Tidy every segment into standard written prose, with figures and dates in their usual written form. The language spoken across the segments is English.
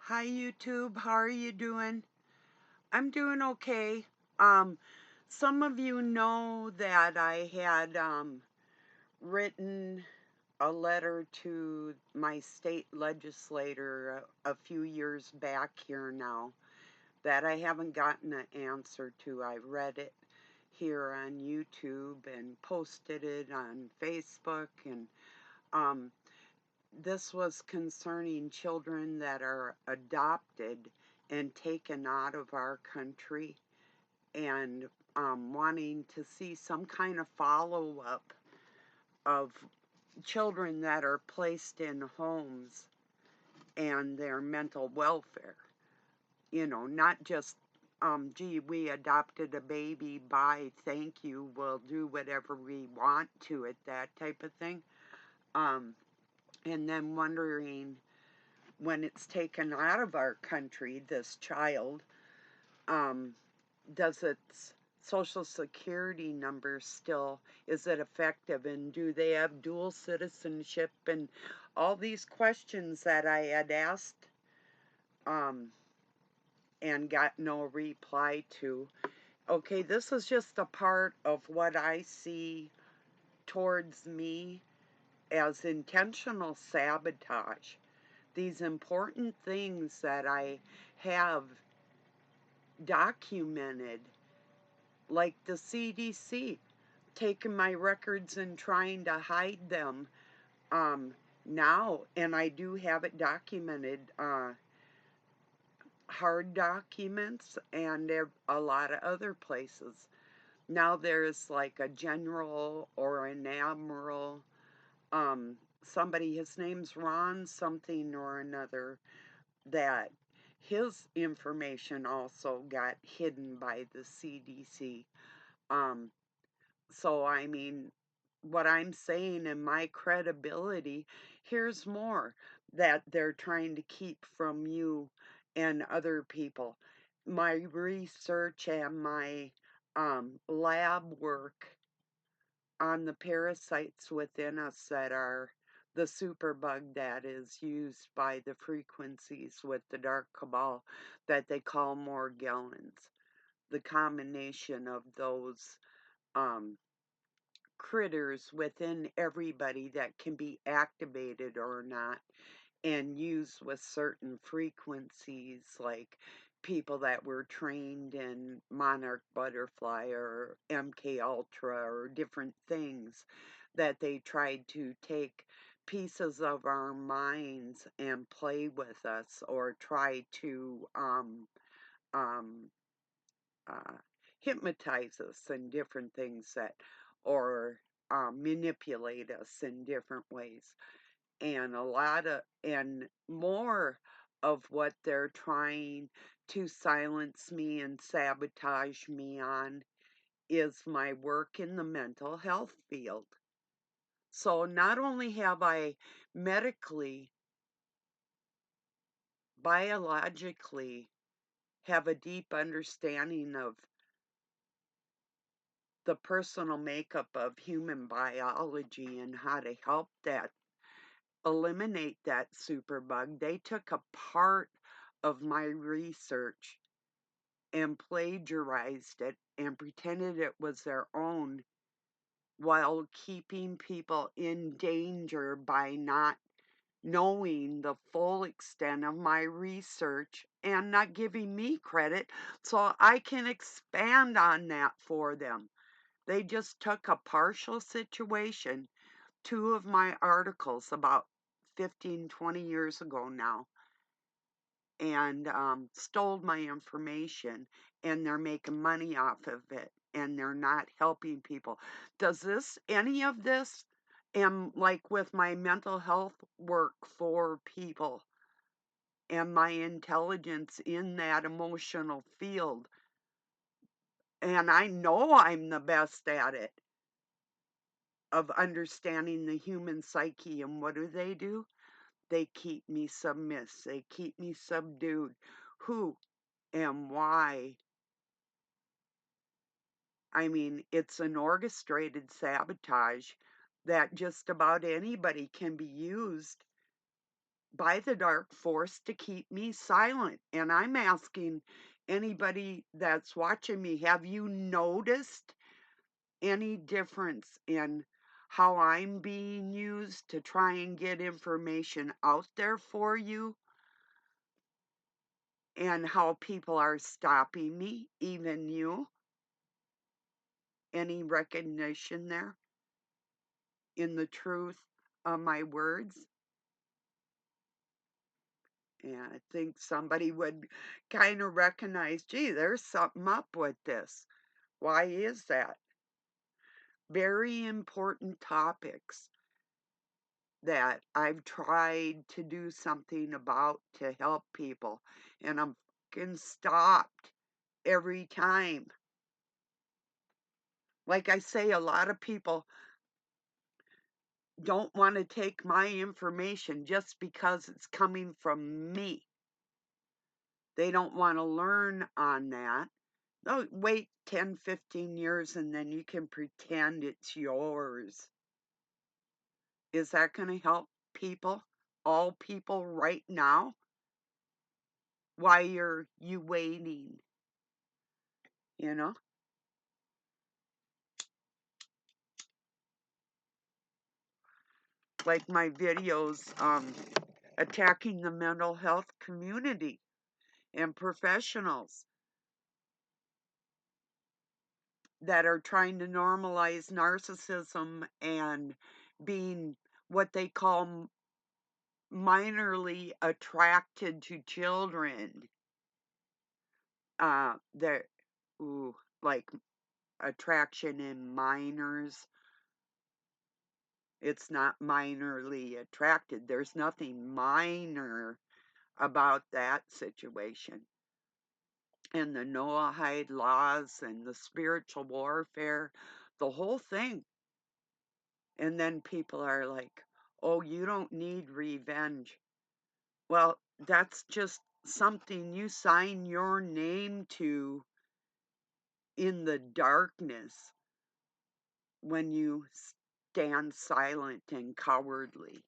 Hi YouTube, how are you doing? I'm doing okay. Um, some of you know that I had written a letter to my state legislator a few years back here now that I haven't gotten an answer to. I read it here on YouTube and posted it on Facebook, and um, this was concerning children that are adopted and taken out of our country, and wanting to see some kind of follow up of children that are placed in homes and their mental welfare. Not just, gee, we adopted a baby, bye, thank you, we'll do whatever we want to it, that type of thing. Um, and then wondering, when it's taken out of our country, this child, um, does its social security number still, is it effective, and do they have dual citizenship, and all these questions that I had asked, um, and got no reply to. Okay, this is just a part of what I see towards me as intentional sabotage. These important things that I have documented, like the CDC, taking my records and trying to hide them, um, now, and I do have it documented, hard documents and a lot of other places. Now there's like a general or an admiral, somebody, his name's Ron something or another, that his information also got hidden by the CDC. Um, so, I mean, what I'm saying and my credibility, here's more that they're trying to keep from you and other people. My research and my lab work on the parasites within us that are the superbug that is used by the frequencies with the dark cabal that they call Morgellons. The combination of those um, critters within everybody that can be activated or not and used with certain frequencies, like people that were trained in monarch butterfly or MK Ultra or different things, that they tried to take pieces of our minds and play with us, or try to um, uh, hypnotize us and different things, that, or manipulate us in different ways. And a lot of, and more of what they're trying to silence me and sabotage me on is my work in the mental health field. So not only have I medically, biologically, have a deep understanding of the personal makeup of human biology and how to help that, eliminate that superbug. They took a part of my research and plagiarized it and pretended it was their own, while keeping people in danger by not knowing the full extent of my research and not giving me credit so I can expand on that for them. They just took a partial situation, two of my articles about 15, 20 years ago now, and stole my information, and they're making money off of it, and they're not helping people. Does this, any of this, and like with my mental health work for people and my intelligence in that emotional field, and I know I'm the best at it, of understanding the human psyche, and what do? They keep me submissive, they keep me subdued. Who and why? I mean, it's an orchestrated sabotage that just about anybody can be used by the dark force to keep me silent. And I'm asking anybody that's watching me, have you noticed any difference in how I'm being used to try and get information out there for you, and how people are stopping me, even you? Any recognition there in the truth of my words? And I think somebody would kind of recognize, gee, there's something up with this. Why is that? Very important topics that I've tried to do something about to help people, and I'm fucking stopped every time. Like I say, a lot of people don't want to take my information just because it's coming from me. They don't want to learn on that. Oh, wait 10, 15 years and then you can pretend it's yours. Is that going to help people? All people right now? Why are you waiting? You know? Like my videos attacking the mental health community and professionals that are trying to normalize narcissism and being what they call minorly attracted to children. They're ooh, like attraction in minors. It's not minorly attracted. There's nothing minor about that situation. And the Noahide laws and the spiritual warfare, the whole thing. And then people are like, oh, you don't need revenge. Well, that's just something you sign your name to in the darkness when you stand silent and cowardly.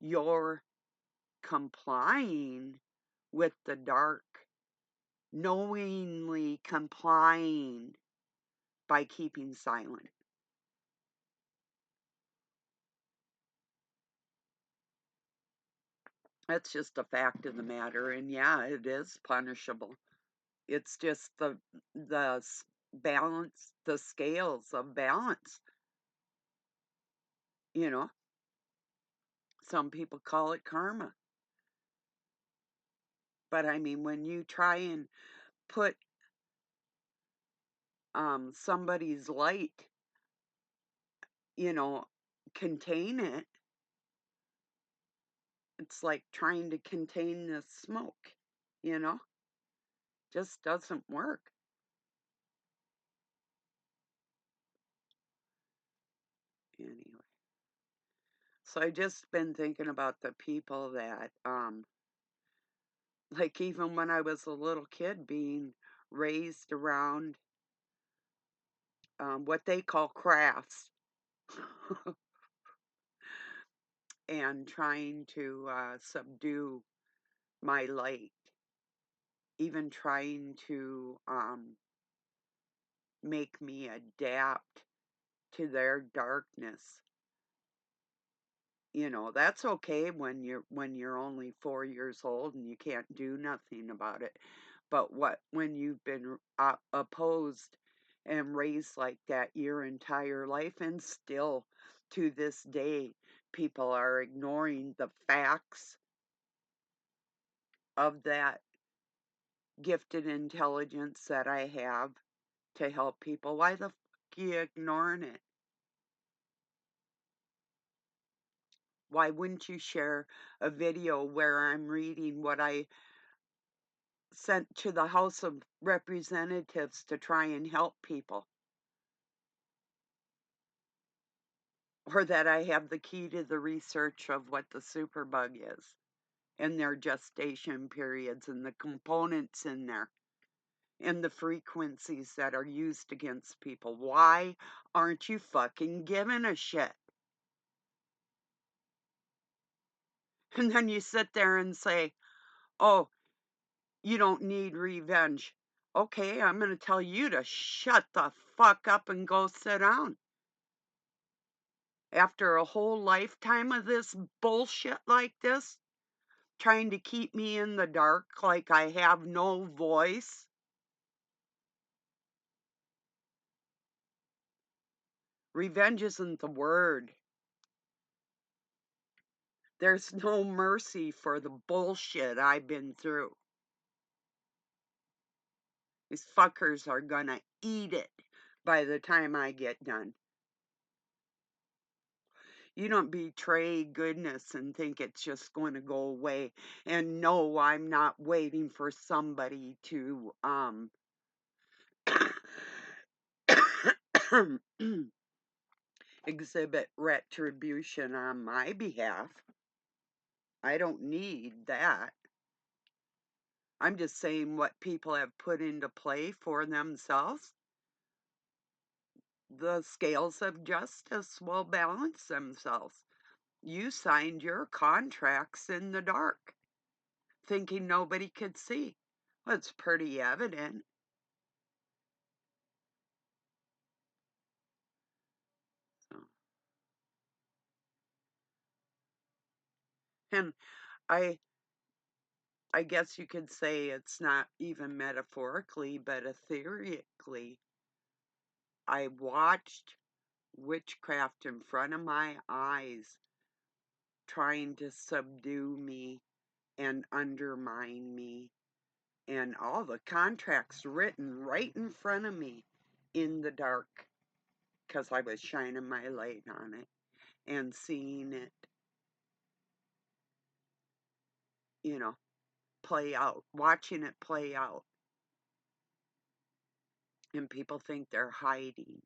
You're complying with the dark, knowingly complying by keeping silent. That's just a fact of the matter. And yeah, it is punishable. It's just the balance, the scales of balance. You know, some people call it karma. But I mean, when you try and put somebody's light, you know, contain it, it's like trying to contain the smoke, you know, just doesn't work. Anyway, so I just been thinking about the people that, like even when I was a little kid, being raised around what they call crafts and trying to subdue my light, even trying to make me adapt to their darkness. You know, that's okay when you're only 4 years old and you can't do nothing about it. But what when you've been opposed and raised like that your entire life, and still to this day people are ignoring the facts of that gifted intelligence that I have to help people. Why the you ignoring it? Why wouldn't you share a video where I'm reading what I sent to the House of Representatives to try and help people? Or that I have the key to the research of what the superbug is and their gestation periods and the components in there and the frequencies that are used against people. Why aren't you fucking giving a shit? And then you sit there and say, "Oh, you don't need revenge." Okay, I'm gonna tell you to shut the fuck up and go sit down. After a whole lifetime of this bullshit like this, trying to keep me in the dark like I have no voice. Revenge isn't the word. There's no mercy for the bullshit I've been through. These fuckers are gonna eat it by the time I get done. You don't betray goodness and think it's just going to go away. And no, I'm not waiting for somebody to exhibit retribution on my behalf. I don't need that. I'm just saying what people have put into play for themselves. The scales of justice will balance themselves. You signed your contracts in the dark, thinking nobody could see. Well, it's pretty evident. So, and I I guess you could say it's not even metaphorically, but ethereically. I watched witchcraft in front of my eyes trying to subdue me and undermine me, and all the contracts written right in front of me in the dark because I was shining my light on it and seeing it, you know, play out, watching it play out. And people think they're hiding.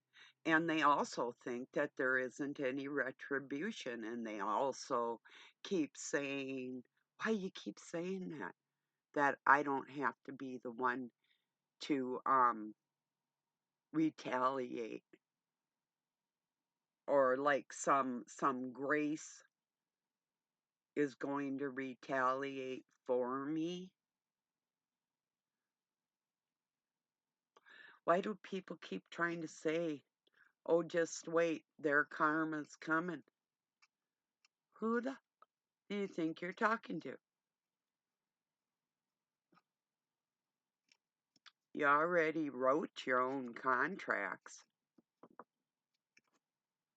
And they also think that there isn't any retribution. And they also keep saying, why you keep saying that? That I don't have to be the one to retaliate, or like some grace is going to retaliate for me. Why do people keep trying to say, oh, just wait, their karma's coming? Who the do you think you're talking to? You already wrote your own contracts.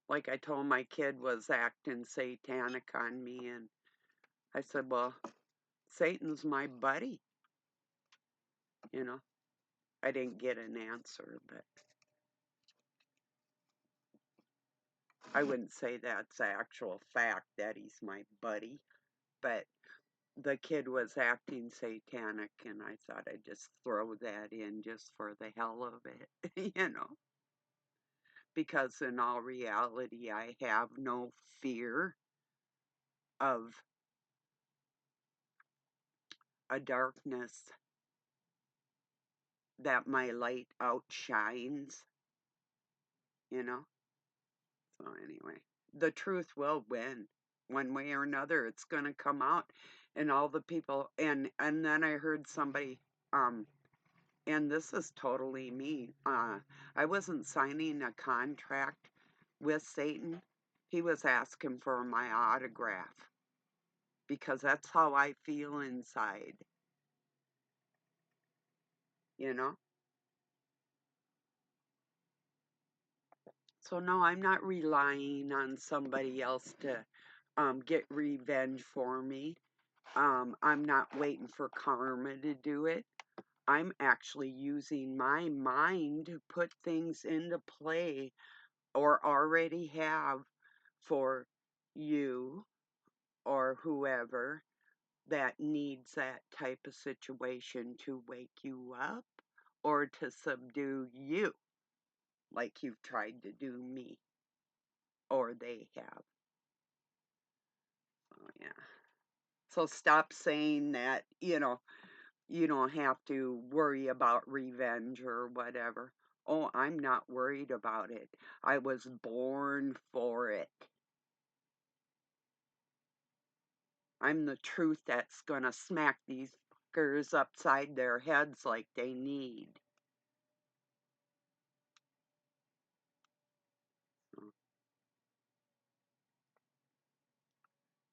Like I told my kid was acting satanic on me, and I said, well, Satan's my buddy. You know, I didn't get an answer, but I wouldn't say that's actual fact that he's my buddy. But the kid was acting satanic, and I thought I'd just throw that in just for the hell of it, because in all reality, I have no fear of a darkness that my light outshines, you know? So, anyway, the truth will win one way or another. It's going to come out, and all the people, and then I heard somebody, um, and this is totally me. I wasn't signing a contract with Satan. He was asking for my autograph because that's how I feel inside, you know? So no, I'm not relying on somebody else to get revenge for me. I'm not waiting for karma to do it. I'm actually using my mind to put things into play, or already have, for you or whoever that needs that type of situation to wake you up or to subdue you like you've tried to do me, or they have. Oh, yeah. So stop saying that, you don't have to worry about revenge or whatever. Oh, I'm not worried about it. I was born for it. I'm the truth that's gonna smack these fuckers upside their heads like they need.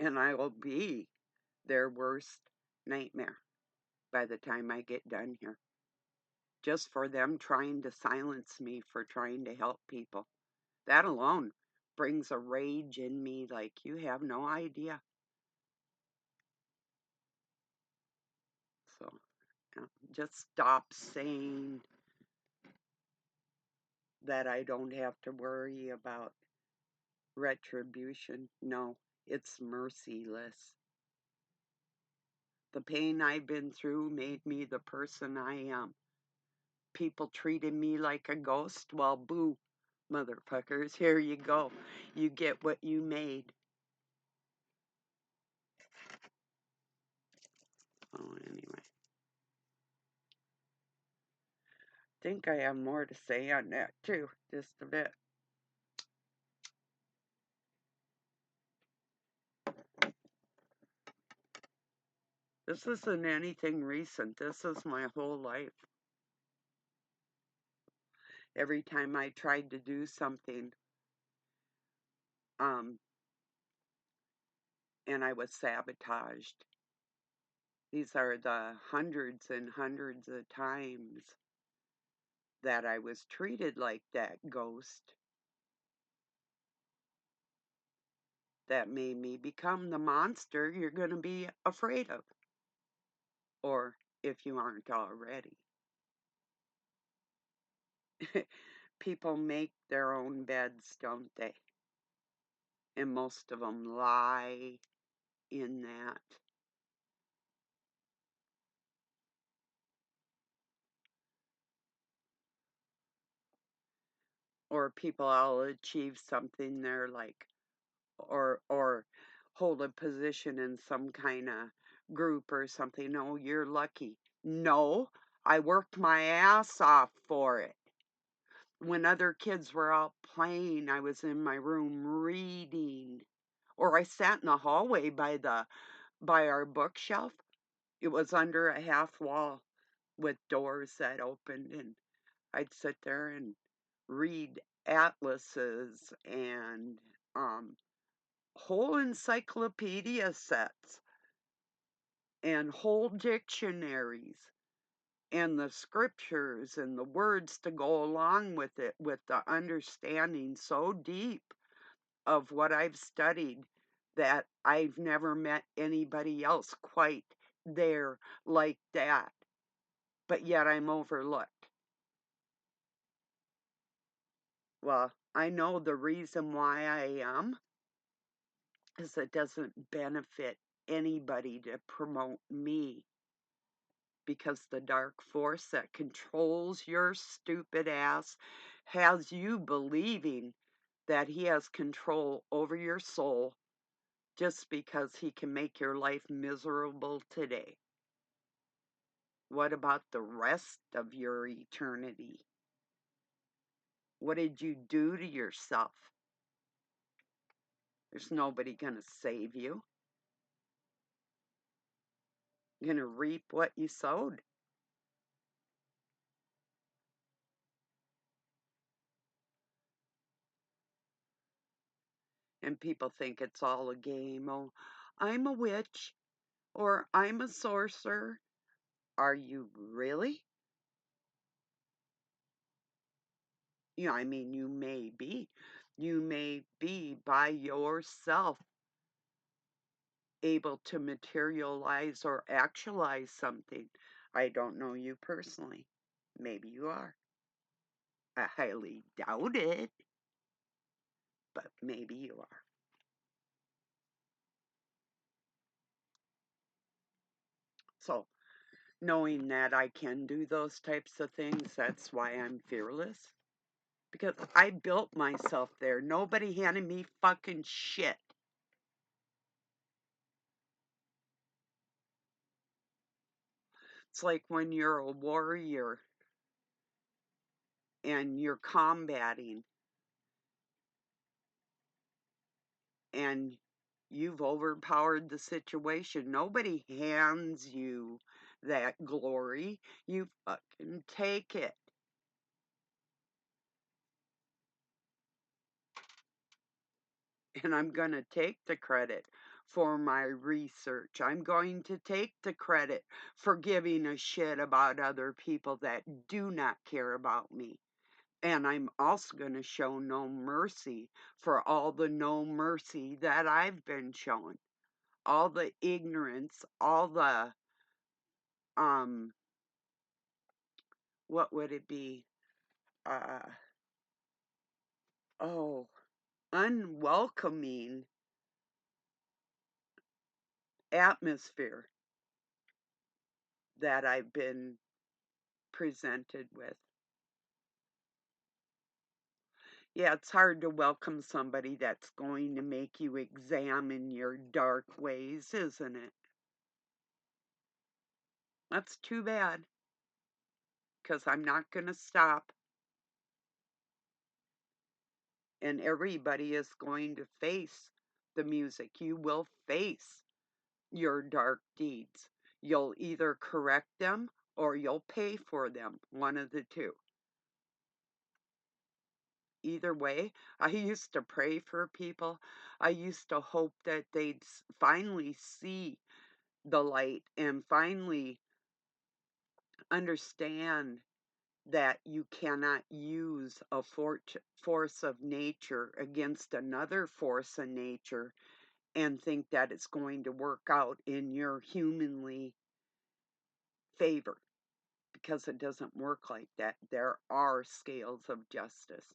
And I will be their worst nightmare by the time I get done here. Just for them trying to silence me for trying to help people. That alone brings a rage in me like you have no idea. So, yeah, just stop saying that I don't have to worry about retribution. No, it's merciless. The pain I've been through made me the person I am. People treated me like a ghost. Well, boo, motherfuckers, here you go. You get what you made. Oh, anyway. Think I have more to say on that too, just a bit. This isn't anything recent. This is my whole life. Every time I tried to do something, um, and I was sabotaged. These are the hundreds and hundreds of times that I was treated like that ghost that made me become the monster you're going to be afraid of. Or if you aren't already. People make their own beds, don't they? And most of them lie in that. Or people will achieve something they're like, or hold a position in some kind of group or something. No, you're lucky. No, I worked my ass off for it. When other kids were out playing, I was in my room reading. Or I sat in the hallway by our bookshelf. It was under a half wall with doors that opened, and I'd sit there and read atlases and whole encyclopedia sets and whole dictionaries and the scriptures and the words to go along with it, with the understanding so deep of what I've studied that I've never met anybody else quite there like that, but yet I'm overlooked. Well, I know the reason why I am is it doesn't benefit anybody to promote me, because the dark force that controls your stupid ass has you believing that he has control over your soul just because he can make your life miserable today. What about the rest of your eternity? What did you do to yourself? There's nobody going to save you. You're going to reap what you sowed. And people think it's all a game. Oh, I'm a witch or I'm a sorcerer. Are you really? I mean, you may be. You may be by yourself able to materialize or actualize something. I don't know you personally. Maybe you are. I highly doubt it, but maybe you are. So, knowing that I can do those types of things, that's why I'm fearless. Because I built myself there. Nobody handed me fucking shit. It's like when you're a warrior and you're combating and You've overpowered the situation. Nobody hands you that glory. You fucking take it. And I'm going to take the credit for my research. I'm going to take the credit for giving a shit about other people that do not care about me. And I'm also going to show no mercy for all the no mercy that I've been shown. All the ignorance, all the, um, what would it be? Uh, oh, unwelcoming atmosphere that I've been presented with. Yeah, it's hard to welcome somebody that's going to make you examine your dark ways, isn't it? That's too bad, because I'm not going to stop, and everybody is going to face the music. You will face your dark deeds. You'll either correct them or you'll pay for them, one of the two. Either way, I used to pray for people. I used to hope that they'd finally see the light and finally understand that you cannot use a force of nature against another force of nature and think that it's going to work out in your humanly favor, because it doesn't work like that. There are scales of justice,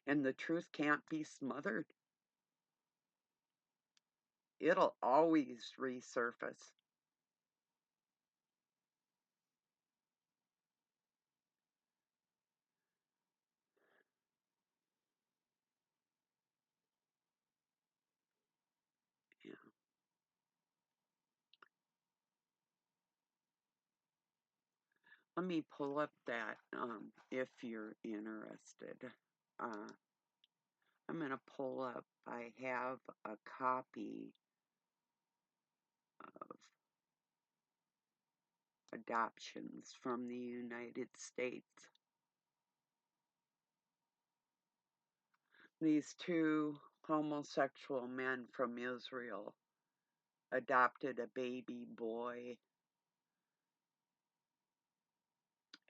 and the truth can't be smothered. It'll always resurface. Yeah. Let me pull up that if you're interested. Uh, I'm going to pull up, I have a copy of adoptions from the United States. These two homosexual men from Israel adopted a baby boy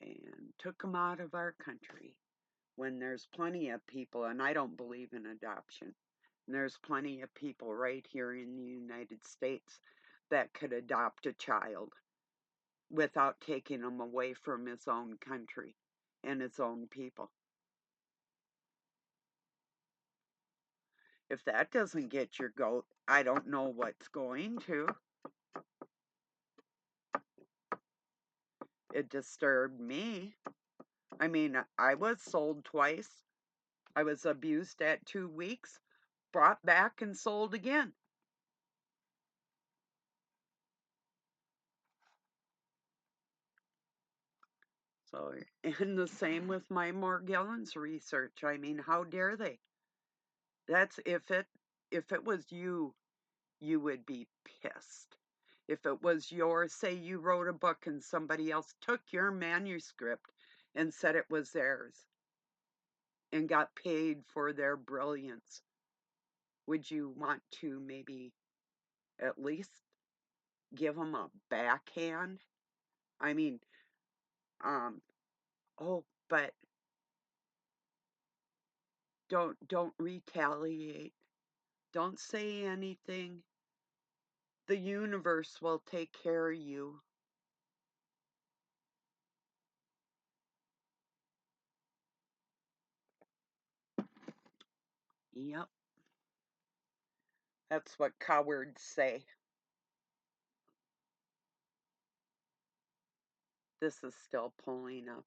and took him out of our country when there's plenty of people, and I don't believe in adoption, and there's plenty of people right here in the United States that could adopt a child without taking him away from his own country and his own people. If that doesn't get your goat, I don't know what's going to. It disturbed me. I mean, I was sold twice. I was abused at 2 weeks, brought back and sold again. So, and the same with my Morgellons research. I mean, how dare they? That's if it was you, you would be pissed. If it was yours, say you wrote a book and somebody else took your manuscript and said it was theirs and got paid for their brilliance, would you want to maybe at least give them a backhand? I mean, um, oh, but don't retaliate. Don't say anything. The universe will take care of you. Yep, that's what cowards say. This is still pulling up.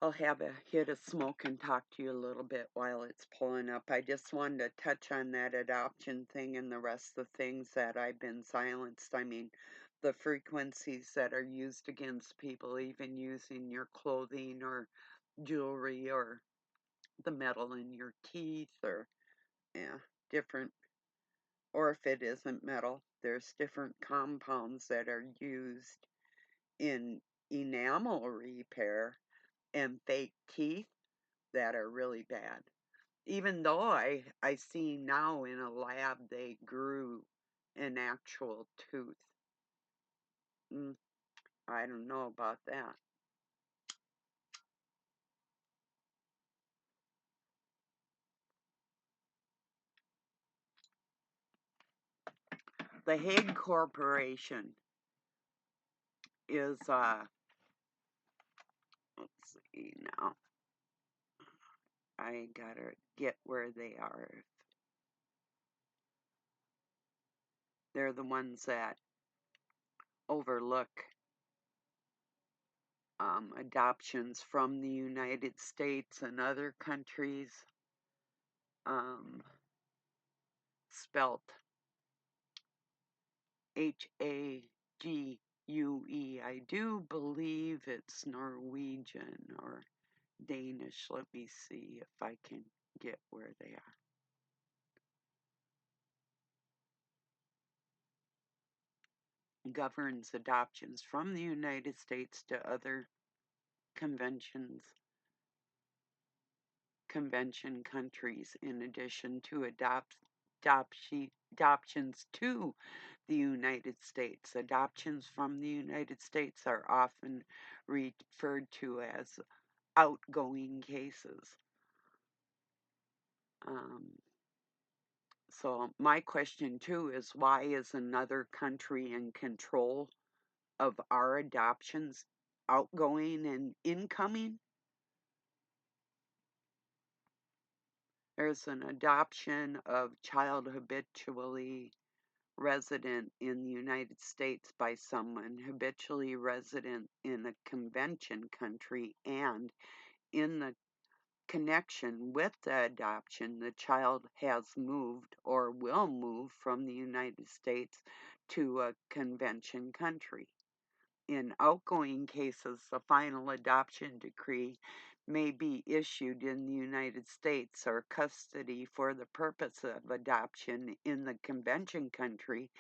I'll have a hit of smoke and talk to you a little bit while it's pulling up. I just wanted to touch on that adoption thing and the rest of the things that I've been silenced. I mean, the frequencies that are used against people, even using your clothing or jewelry or the metal in your teeth, or yeah, different, or if it isn't metal, there's different compounds that are used in enamel repair and fake teeth that are really bad. Even though I see now in a lab they grew an actual tooth. Mm, I don't know about that. The Hague Corporation is let's see now. I gotta get where they are. They're the ones that overlook adoptions from the United States and other countries. Spelt Hague. I do believe it's Norwegian or Danish. Let me see if I can get where they are. Governs adoptions from the United States to other convention countries in addition to adoptions to the United States. Adoptions from the United States are often referred to as outgoing cases. So my question too is, why is another country in control of our adoptions, outgoing and incoming? There's an adoption of child habitually resident in the United States by someone habitually resident in a convention country, and in the connection with the adoption, the child has moved or will move from the United States to a convention country. In outgoing cases, the final adoption decree may be issued in the United States, or custody for the purpose of adoption in the convention country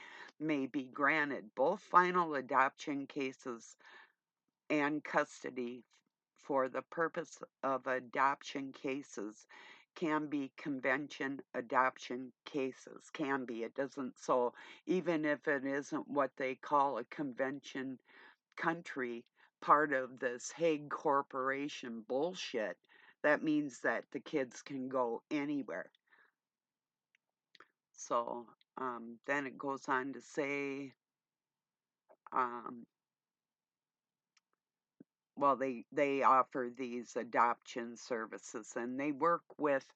may be granted. Both final adoption cases and custody for the purpose of adoption cases can be convention adoption cases. Can be. It doesn't. So even if it isn't what they call a convention country, part of this Hague Corporation bullshit, that means that the kids can go anywhere. So then it goes on to say, well, they offer these adoption services, and they work with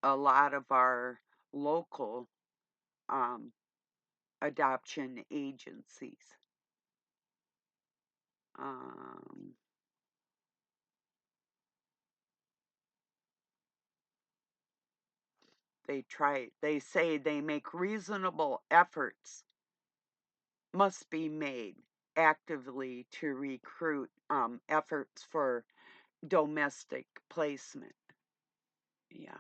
a lot of our local adoption agencies. They say they make reasonable efforts must be made actively to recruit efforts for domestic placement. Yeah.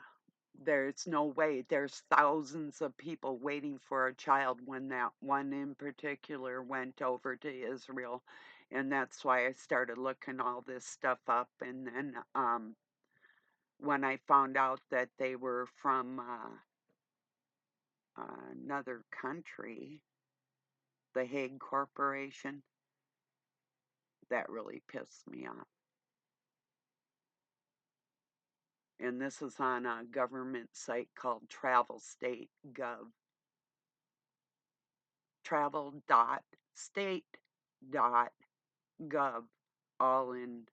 There's no way. There's thousands of people waiting for a child when that one in particular went over to Israel. And that's why I started looking all this stuff up. And then when I found out that they were from another country, the Hague Corporation, that really pissed me off. And this is on a government site called travel.state.gov. Travel.state.gov, all in,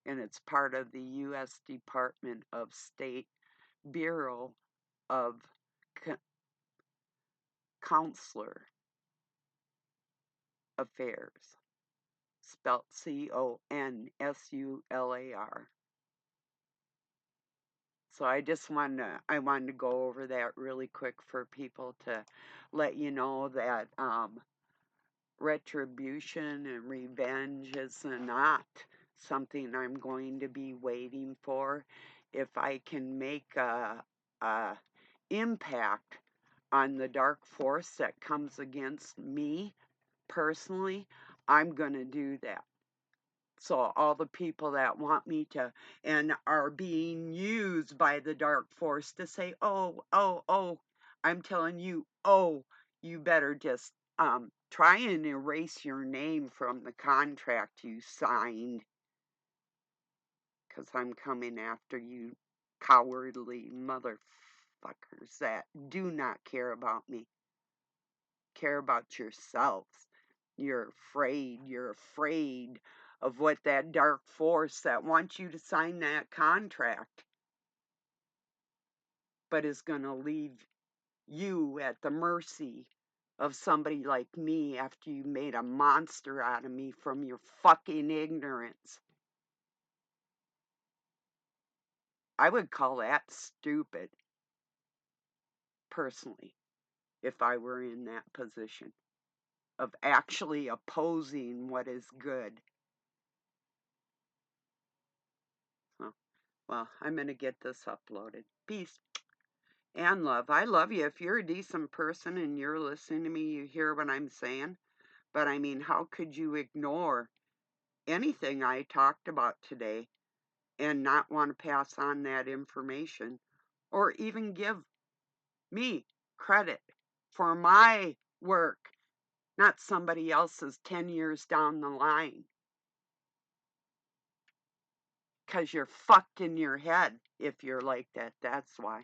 and it's part of the U.S. Department of State Bureau of Consular Affairs, spelt CONSULAR. So I wanted to go over that really quick for people to let you know that retribution and revenge is not something I'm going to be waiting for. if I can make a impact on the dark force that comes against me personally, I'm going to do that. So all the people that want me to and are being used by the dark force to say, "Oh, oh, oh," I'm telling you, "Oh, you better just try and erase your name from the contract you signed, because I'm coming after you cowardly motherfuckers that do not care about me. Care about yourselves. You're afraid of what that dark force that wants you to sign that contract, but is going to leave you at the mercy of somebody like me after you made a monster out of me from your fucking ignorance. I would call that stupid, personally, if I were in that position of actually opposing what is good. Huh. Well, I'm going to get this uploaded. Peace and love. I love you. If you're a decent person and you're listening to me, you hear what I'm saying. But I mean, how could you ignore anything I talked about today and not want to pass on that information or even give me credit for my work, not somebody else's 10 years down the line? Because you're fucked in your head if you're like that. That's why.